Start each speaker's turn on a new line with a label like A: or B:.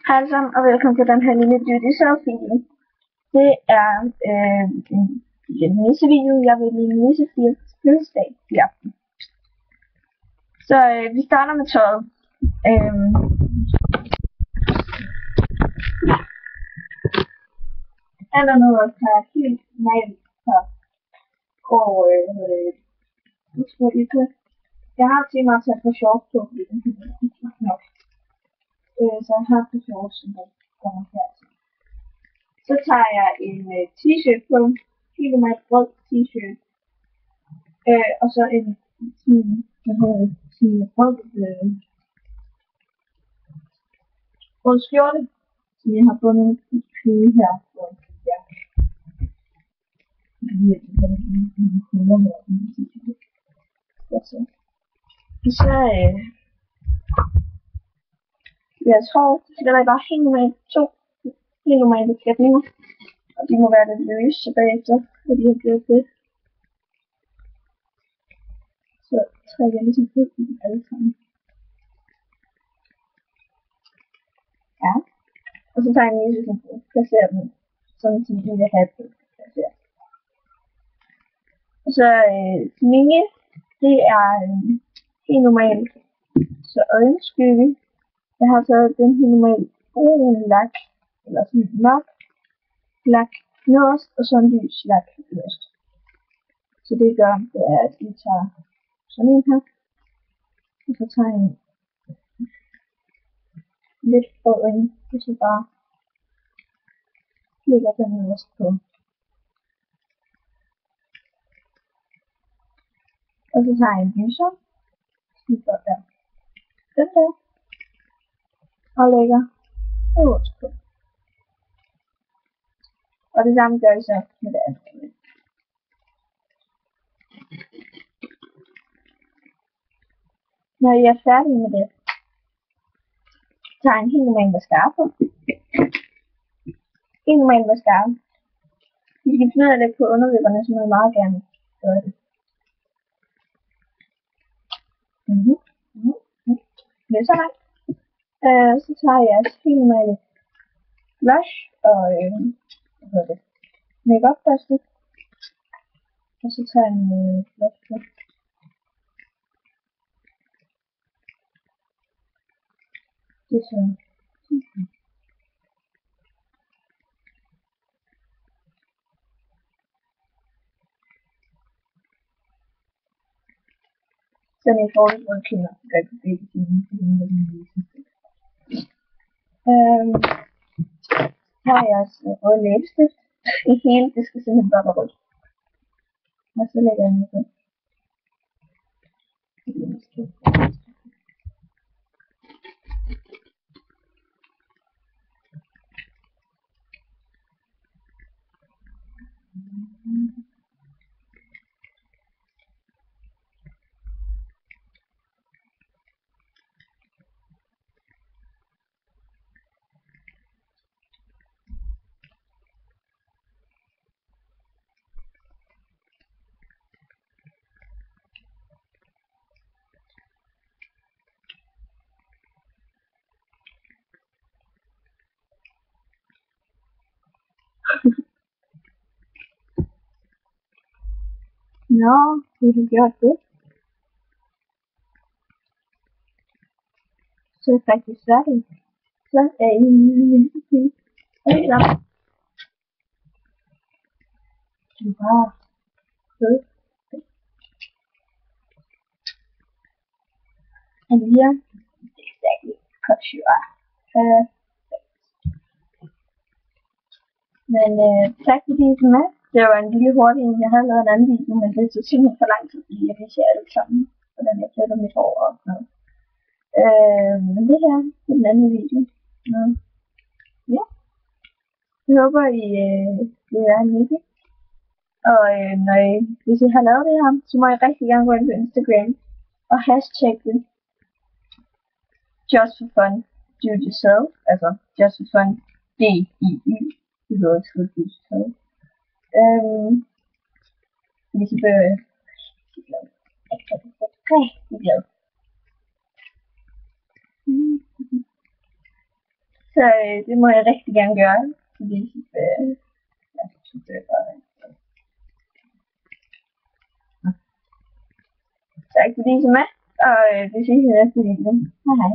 A: Hej alle sammen, og velkommen til den her lille duty self-video. Det er en lille nissevideo. Jeg vil lige nisse 4 fødselsdag i aften. Så vi starter med tøjet. Han er noget, der er helt normalt her. Og jeg har tænkt mig at tage på shorts på, fordi den er ikke nok. Så jeg har på shorts, som der kommer her til. Så tager jeg en t-shirt på, helt normalt rød t-shirt, og så en rød skjorte, som jeg har bundet i knude her. Så jeg tror, så der er bare helt normalt to helt normale flætninger, og de må være lidt løse bagefter, fordi jeg har gjort det. Så trækker jeg ligesom ud i dem alle sammen. Ja. Og så tager jeg en lille og placerer dem sådan, som jeg vil have på. Og så linje, det er helt normalt. Så øjenskygge. Jeg har taget den helt normalt brun lak, eller sådan en mørk lak nederst, og så en lys lak øverst. Så det gør, det er, at vi tager sådan en her, og så tager jeg en lidt rød ind, og så bare lægger den nederst på. Og så tager jeg en lyser, snipper der, den der, og lægger øverst på. Og det samme gør jeg så med det andet. Når jeg er færdig med det, tager jeg en helt normal mascara på. Helt normal mascara. Vi skal finde ud af det på undervipperne, så jeg meget gerne gøre det. Det er så langt. Så tager jeg helt normale blush og make-up børste. Og så tager jeg en blush på. Det er sådan. Sådan i forhold til rødkinder, gør jeg på begge sider. Her har jeg også rød læbestift i hele, det skal simpelthen bare være rødt. Og så lægger jeg den på. Nå, vi har gjort det. Så er jeg faktisk færdig. Så er I en lille pige. Alle sammen. Du er bare sød. And here is exactly because you are perfect. Men tak fordi I så med. Det var en lille hurtig en. Jeg havde lavet en anden video, men det tog simpelthen for lang tid, fordi jeg vil se alle sammen, hvordan jeg fletter mit hår og sådan noget. Men det her er den anden video. Ja. Jeg håber I vil være nyttige. Og hvis I har lavet det her, så må I rigtig gerne gå ind på Instagram og hashtag det just for fun do it yourself, altså just for fun DIY. Det hedder også do it yourself. Hvis I bliver rigtig glad. Så det må jeg rigtig gerne gøre, fordi jeg synes, det er bare... Tak fordi I så med, og vi ses i næste video. Hej hej.